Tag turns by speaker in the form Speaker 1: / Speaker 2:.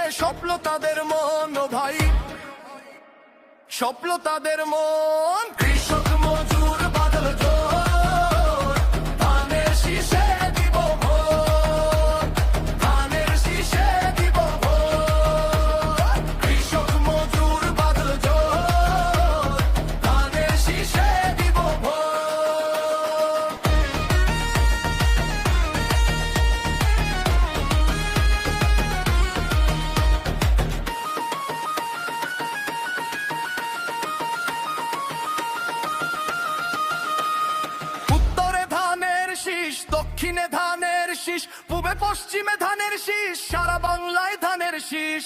Speaker 1: যে স্বপ্ন তাদের মন, ও ভাই স্বপ্ন তাদের মন। কৃষক মজুর বাদল জোর, ধানের শীষে দিব ভোট, ধানের শীষে দিব ভোট। কৃষক মজুর বাদল জোর, ধানের শীষে দিব ভোট। উত্তরে ধানের শীষ, দক্ষিণে ধানের শীষ, পূবে পশ্চিমে ধানের শীষ, সারা বাংলায় ধানের শীষ।